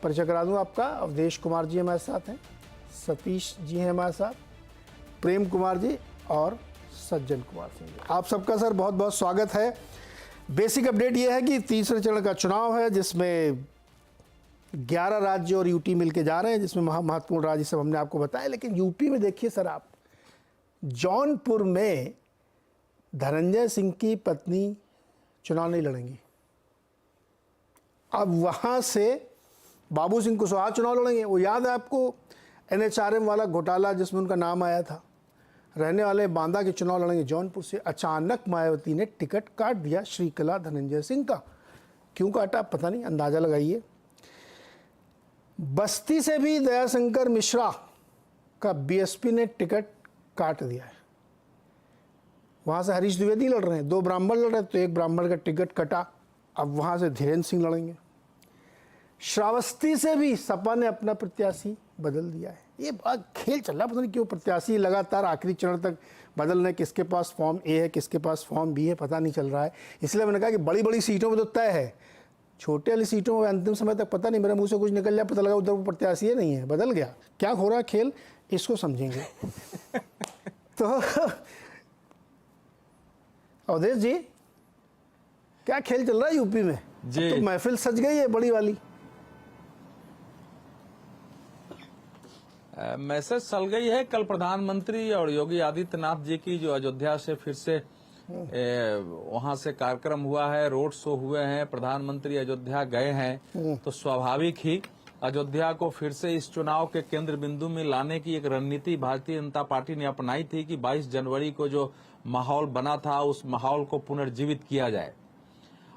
परिचय करा दूं आपका। अवधेश कुमार जी हमारे साथ हैं, सतीश जी हैं हमारे साथ, प्रेम कुमार जी और सज्जन कुमार सिंह जी। आप सबका सर बहुत बहुत स्वागत है। बेसिक अपडेट ये है कि तीसरे चरण का चुनाव है जिसमें 11 राज्य और यूटी मिलके जा रहे हैं, जिसमें महत्वपूर्ण राज्य सब हमने आपको बताया। लेकिन यूपी में देखिए सर, आप जौनपुर में धनंजय सिंह की पत्नी चुनाव नहीं लड़ेंगी। अब वहाँ से बाबू सिंह कुशवाहा चुनाव लड़ेंगे। वो याद है आपको NHRM वाला घोटाला जिसमें उनका नाम आया था, रहने वाले बांदा के चुनाव लड़ेंगे जौनपुर से। अचानक मायावती ने टिकट काट दिया श्रीकला धनंजय सिंह का। क्यों काटा पता नहीं, अंदाजा लगाइए। बस्ती से भी दयाशंकर मिश्रा का BSP ने टिकट काट दिया है। वहाँ से हरीश द्विवेदी लड़ रहे हैं, 2 ब्राह्मण लड़ रहे हैं, तो एक ब्राह्मण का टिकट कटा। अब वहाँ से धीरेन्द्र सिंह लड़ेंगे। श्रावस्ती से भी सपा ने अपना प्रत्याशी बदल दिया है। ये बात खेल चल रहा है, पता नहीं क्यों प्रत्याशी लगातार आखिरी चरण तक बदल रहे हैं। किसके पास फॉर्म A है, किसके पास फॉर्म B है, पता नहीं चल रहा है। इसलिए मैंने कहा कि बड़ी बड़ी सीटों में तो तय है, छोटे वाली सीटों में अंतिम समय तक पता नहीं, मेरे मुंह से कुछ निकल जाए, पता लगा उधर वो प्रत्याशी है नहीं है, बदल गया। क्या हो रहा है खेल, इसको समझेंगे। तो अवधेश जी, क्या खेल चल रहा है यूपी में? जी। तो महफिल सज गई है बड़ी वाली। मैसेज चल गई है। कल प्रधानमंत्री और योगी आदित्यनाथ जी की जो अयोध्या से फिर से वहां से कार्यक्रम हुआ है, रोड शो हुए हैं, प्रधानमंत्री अयोध्या गए हैं, तो स्वाभाविक ही अयोध्या को फिर से इस चुनाव के केंद्र बिंदु में लाने की एक रणनीति भारतीय जनता पार्टी ने अपनाई थी कि 22 जनवरी को जो माहौल बना था उस माहौल को पुनर्जीवित किया जाए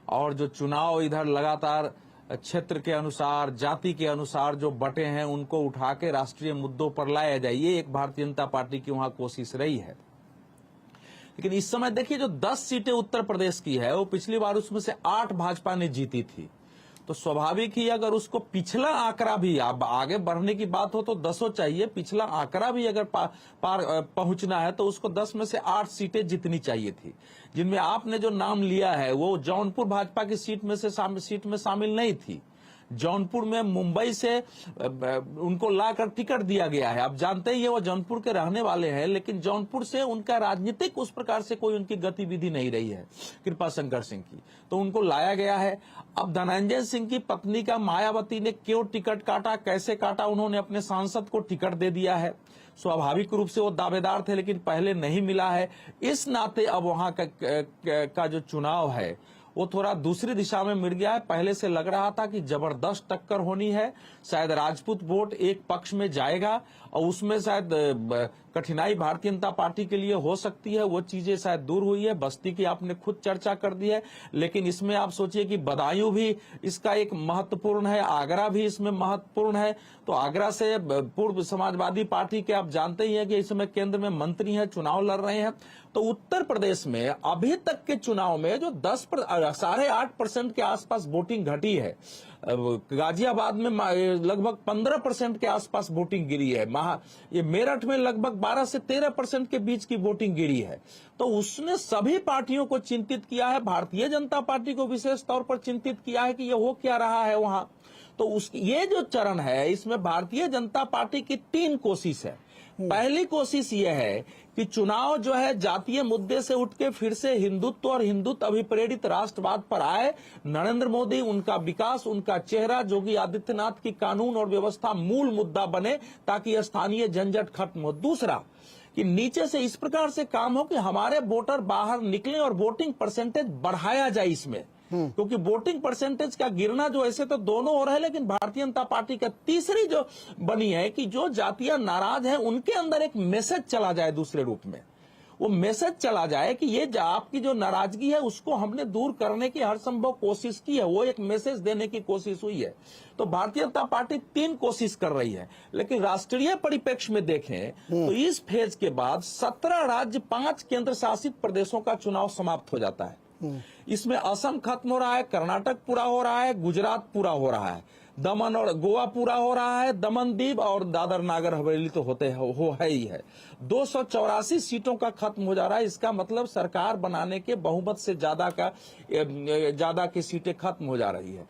और जो चुनाव इधर लगातार क्षेत्र के अनुसार, जाति के अनुसार जो बटे हैं उनको उठा के राष्ट्रीय मुद्दों पर लाया जाए। ये एक भारतीय जनता पार्टी की वहां कोशिश रही है। लेकिन इस समय देखिए, जो 10 सीटें उत्तर प्रदेश की है वो पिछली बार उसमें से 8 भाजपा ने जीती थी। तो स्वाभाविक ही अगर उसको पिछला आंकड़ा भी, अब आगे बढ़ने की बात हो तो 10 चाहिए, पिछला आंकड़ा भी अगर पार पहुंचना है तो उसको 10 में से 8 सीटें जीतनी चाहिए थी। जिनमें आपने जो नाम लिया है वो जौनपुर भाजपा की सीट में शामिल नहीं थी। जौनपुर में मुंबई से उनको लाकर टिकट दिया गया है। आप जानते ही है वो जौनपुर के रहने वाले हैं, लेकिन जौनपुर से उनका राजनीतिक उस प्रकार से कोई उनकी गतिविधि नहीं रही है कृपाशंकर सिंह की, तो उनको लाया गया है। अब धनंजय सिंह की पत्नी का मायावती ने क्यों टिकट काटा, कैसे काटा, उन्होंने अपने सांसद को टिकट दे दिया है। स्वाभाविक रूप से वो दावेदार थे लेकिन पहले नहीं मिला है। इस नाते अब वहां का जो चुनाव है वो थोड़ा दूसरी दिशा में मिल गया है। पहले से लग रहा था कि जबरदस्त टक्कर होनी है, शायद राजपूत वोट एक पक्ष में जाएगा और उसमें शायद कठिनाई भारतीय जनता पार्टी के लिए हो सकती है। वो चीजें शायद दूर हुई है। बस्ती की आपने खुद चर्चा कर दी है, लेकिन इसमें आप सोचिए कि बदायूं भी इसका एक महत्वपूर्ण है, आगरा भी इसमें महत्वपूर्ण है। तो आगरा से पूर्व समाजवादी पार्टी के आप जानते ही हैं कि इस समय केंद्र में मंत्री हैं, चुनाव लड़ रहे हैं। तो उत्तर प्रदेश में अभी तक के चुनाव में जो 8.5% के आसपास वोटिंग घटी है, गाजियाबाद में लगभग 15% के आसपास वोटिंग गिरी है, ये मेरठ में लगभग 12 से 13% के बीच की वोटिंग गिरी है। तो उसने सभी पार्टियों को चिंतित किया है, भारतीय जनता पार्टी को विशेष तौर पर चिंतित किया है कि ये हो क्या रहा है वहां। तो ये जो चरण है इसमें भारतीय जनता पार्टी की 3 कोशिश है। पहली कोशिश यह है कि चुनाव जो है जातीय मुद्दे से उठ के फिर से हिंदुत्व और हिंदुत्व अभिप्रेरित राष्ट्रवाद पर आए। नरेंद्र मोदी, उनका विकास, उनका चेहरा, योगी आदित्यनाथ की कानून और व्यवस्था मूल मुद्दा बने ताकि स्थानीय झंझट खत्म हो। दूसरा कि नीचे से इस प्रकार से काम हो कि हमारे वोटर बाहर निकले और वोटिंग परसेंटेज बढ़ाया जाए इसमें, क्योंकि वोटिंग परसेंटेज का गिरना जो ऐसे तो दोनों हो रहा है, लेकिन भारतीय जनता पार्टी का तीसरी जो बनी है कि जो जातियां नाराज हैं उनके अंदर एक मैसेज चला जाए, दूसरे रूप में वो मैसेज चला जाए कि ये आपकी जो नाराजगी है उसको हमने दूर करने की हर संभव कोशिश की है, वो एक मैसेज देने की कोशिश हुई है। तो भारतीय जनता पार्टी 3 कोशिश कर रही है। लेकिन राष्ट्रीय परिप्रेक्ष्य में देखें तो इस फेज के बाद 17 राज्य, 5 केंद्र शासित प्रदेशों का चुनाव समाप्त हो जाता है। इसमें असम खत्म हो रहा है, कर्नाटक पूरा हो रहा है, गुजरात पूरा हो रहा है, दमन और गोवा पूरा हो रहा है, दमन दीव और दादर नागर हवेली तो होते है ही है। 284 सीटों का खत्म हो जा रहा है। इसका मतलब सरकार बनाने के बहुमत से ज्यादा की सीटें खत्म हो जा रही है।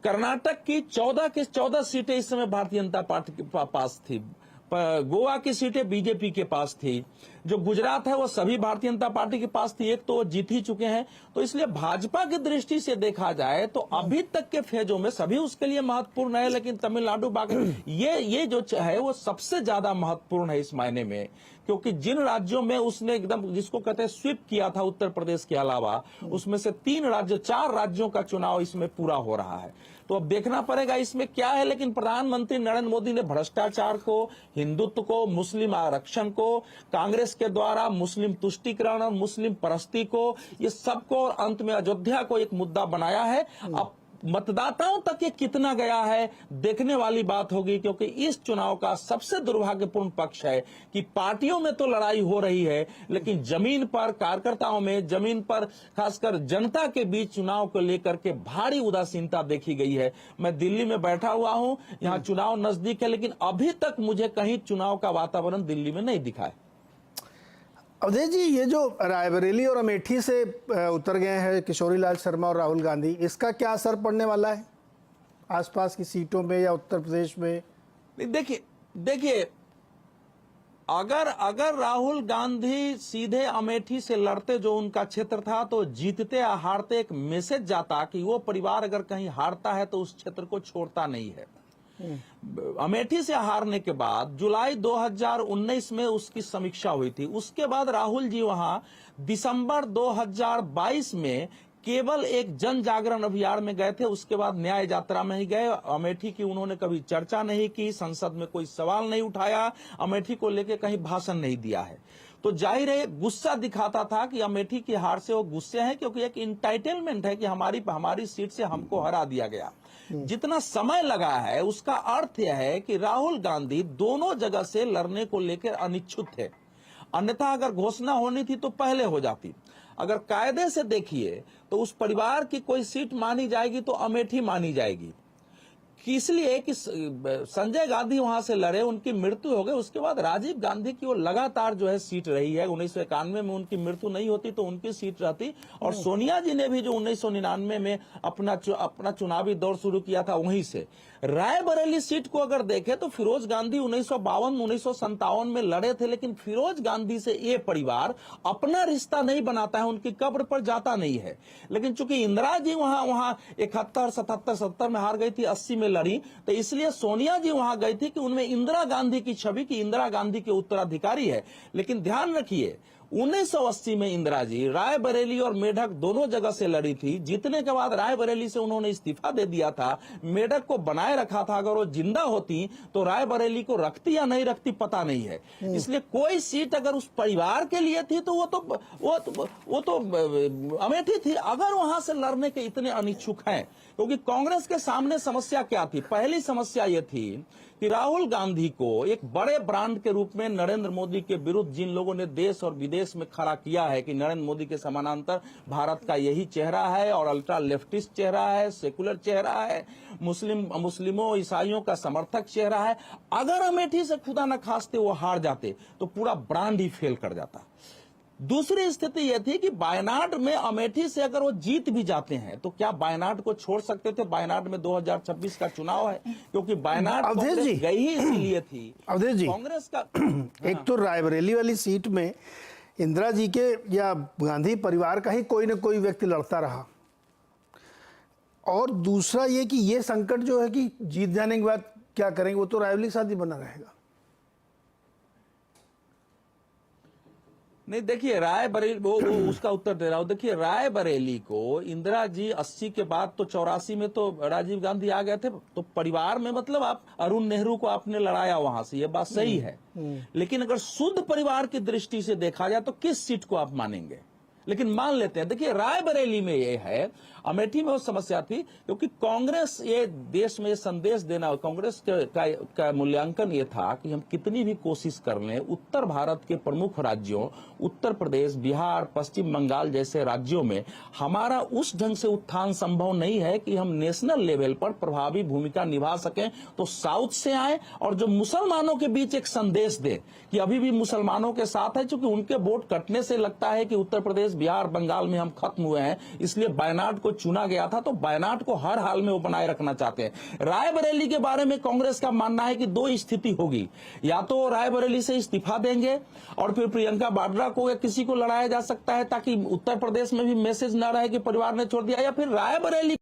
कर्नाटक की 14 के 14 सीटें इस समय भारतीय जनता पार्टी के पास थी। गोवा की सीटें बीजेपी के पास थी। जो गुजरात है वो सभी भारतीय जनता पार्टी के पास थी, एक तो वो जीत ही चुके हैं। तो इसलिए भाजपा की दृष्टि से देखा जाए तो अभी तक के फेजों में सभी उसके लिए महत्वपूर्ण है, लेकिन तमिलनाडु बाकी ये जो है वो सबसे ज्यादा महत्वपूर्ण है इस मायने में, क्योंकि जिन राज्यों में उसने एकदम जिसको कहते हैं स्वीप किया था उत्तर प्रदेश के अलावा, उसमें से 4 राज्यों का चुनाव इसमें पूरा हो रहा है। तो अब देखना पड़ेगा इसमें क्या है। लेकिन प्रधानमंत्री नरेंद्र मोदी ने भ्रष्टाचार को, हिंदुत्व को, मुस्लिम आरक्षण को, कांग्रेस के द्वारा मुस्लिम तुष्टीकरण और मुस्लिम परस्ती को, ये सबको और अंत में अयोध्या को एक मुद्दा बनाया है। अब मतदाताओं तक ये कितना गया है देखने वाली बात होगी, क्योंकि इस चुनाव का सबसे दुर्भाग्यपूर्ण पक्ष है कि पार्टियों में तो लड़ाई हो रही है, लेकिन जमीन पर कार्यकर्ताओं में, जमीन पर खासकर जनता के बीच चुनाव को लेकर के भारी उदासीनता देखी गई है। मैं दिल्ली में बैठा हुआ हूं, यहां चुनाव नजदीक है, लेकिन अभी तक मुझे कहीं चुनाव का वातावरण दिल्ली में नहीं दिखा है। अवधेश जी, ये जो रायबरेली और अमेठी से उतर गए हैं किशोरीलाल शर्मा और राहुल गांधी, इसका क्या असर पड़ने वाला है आसपास की सीटों में या उत्तर प्रदेश में? देखिए अगर राहुल गांधी सीधे अमेठी से लड़ते, जो उनका क्षेत्र था, तो जीतते या हारते एक मैसेज जाता कि वो परिवार अगर कहीं हारता है तो उस क्षेत्र को छोड़ता नहीं है। अमेठी से हारने के बाद जुलाई 2019 में उसकी समीक्षा हुई थी। उसके बाद राहुल जी वहां दिसंबर 2022 में केवल एक जन जागरण अभियान में गए थे। उसके बाद न्याय यात्रा में ही गए। अमेठी की उन्होंने कभी चर्चा नहीं की, संसद में कोई सवाल नहीं उठाया, अमेठी को लेकर कहीं भाषण नहीं दिया है। तो जाहिर है गुस्सा दिखाता था कि अमेठी की हार से वो गुस्से हैं, क्योंकि एक इंटाइटलमेंट है कि हमारी सीट से हमको हरा दिया गया। जितना समय लगा है उसका अर्थ यह है कि राहुल गांधी दोनों जगह से लड़ने को लेकर अनिच्छुक थे। अन्यथा अगर घोषणा होनी थी तो पहले हो जाती। अगर कायदे से देखिए तो उस परिवार की कोई सीट मानी जाएगी तो अमेठी मानी जाएगी, कि इसलिए कि संजय गांधी वहां से लड़े, उनकी मृत्यु हो गई। उसके बाद राजीव गांधी की वो लगातार जो है सीट रही है। 1991 में उनकी मृत्यु नहीं होती तो उनकी सीट रहती। और सोनिया जी ने भी जो 1999 में अपना चुनावी दौर शुरू किया था वहीं से। रायबरेली सीट को अगर देखें तो फिरोज गांधी 1952-1957 में लड़े थे, लेकिन फिरोज गांधी से ये परिवार अपना रिश्ता नहीं बनाता है, उनकी कब्र पर जाता नहीं है। लेकिन चूंकि इंदिरा जी वहां 71, 77, 70 में हार गई थी, 80 में लड़ी, तो इसलिए सोनिया जी वहां गई थी कि उनमें इंदिरा गांधी की छवि, की इंदिरा गांधी के उत्तराधिकारी है। लेकिन ध्यान रखिए 1980 में इंदिरा जी रायबरेली और मेढक दोनों जगह से लड़ी थी। जीतने के बाद रायबरेली से उन्होंने इस्तीफा दे दिया था, मेढक को बनाए रखा था। अगर वो जिंदा होती तो रायबरेली को रखती या नहीं रखती पता नहीं है। इसलिए कोई सीट अगर उस परिवार के लिए थी तो वो तो अमेठी थी। अगर वहां से लड़ने के इतने अनिच्छुक हैं, क्योंकि कांग्रेस के सामने समस्या क्या थी? पहली समस्या यह थी कि राहुल गांधी को एक बड़े ब्रांड के रूप में नरेंद्र मोदी के विरुद्ध जिन लोगों ने देश और विदेश में खड़ा किया है कि नरेंद्र मोदी के समानांतर भारत का यही चेहरा है और अल्ट्रा लेफ्टिस्ट चेहरा है, सेकुलर चेहरा है, मुस्लिमों ईसाइयों का समर्थक चेहरा है। अगर अमेठी से खुदा न खास्ते वो हार जाते तो पूरा ब्रांड ही फेल कर जाता। दूसरी स्थिति यह थी कि वायनाड में अमेठी से अगर वो जीत भी जाते हैं तो क्या वायनाड को छोड़ सकते थे? वायनाड में 2026 का चुनाव है, क्योंकि वायनाड कांग्रेस गई ही इसलिए थी। अवधेश जी, कांग्रेस का एक तो रायबरेली वाली सीट में इंदिरा जी के या गांधी परिवार का ही कोई न कोई व्यक्ति लड़ता रहा, और दूसरा ये कि ये संकट जो है कि जीत जाने के बाद क्या करेंगे, वो तो रायबरेली साथ ही बना रहेगा। नहीं, देखिए रायबरेली वो उसका उत्तर दे रहा हूं। देखिए रायबरेली को इंदिरा जी 80 के बाद तो 84 में तो राजीव गांधी आ गए थे, तो परिवार में मतलब आप अरुण नेहरू को आपने लड़ाया वहां से, ये बात सही है। लेकिन अगर शुद्ध परिवार की दृष्टि से देखा जाए तो किस सीट को आप मानेंगे? लेकिन मान लेते हैं। देखिए रायबरेली में ये है, अमेठी में वो समस्या थी क्योंकि कांग्रेस ये देश में संदेश देना, कांग्रेस का मूल्यांकन ये था कि हम कितनी भी कोशिश कर लें, उत्तर भारत के प्रमुख राज्यों उत्तर प्रदेश, बिहार, पश्चिम बंगाल जैसे राज्यों में हमारा उस ढंग से उत्थान संभव नहीं है कि हम नेशनल लेवल पर प्रभावी भूमिका निभा सकें। तो साउथ से आए और जो मुसलमानों के बीच एक संदेश दे कि अभी भी मुसलमानों के साथ है, क्योंकि उनके वोट कटने से लगता है कि उत्तर प्रदेश, बिहार बंगाल में हम खत्म हुए हैं, इसलिए वायनाड को चुना गया था, तो वायनाड को हर हाल में वो बनाए रखना चाहते हैं। रायबरेली के बारे में कांग्रेस का मानना है कि दो स्थिति होगी, या तो रायबरेली से इस्तीफा देंगे और फिर प्रियंका वाड्रा को या किसी को लड़ाया जा सकता है ताकि उत्तर प्रदेश में भी मैसेज ना रहे कि परिवार ने छोड़ दिया, या फिर रायबरेली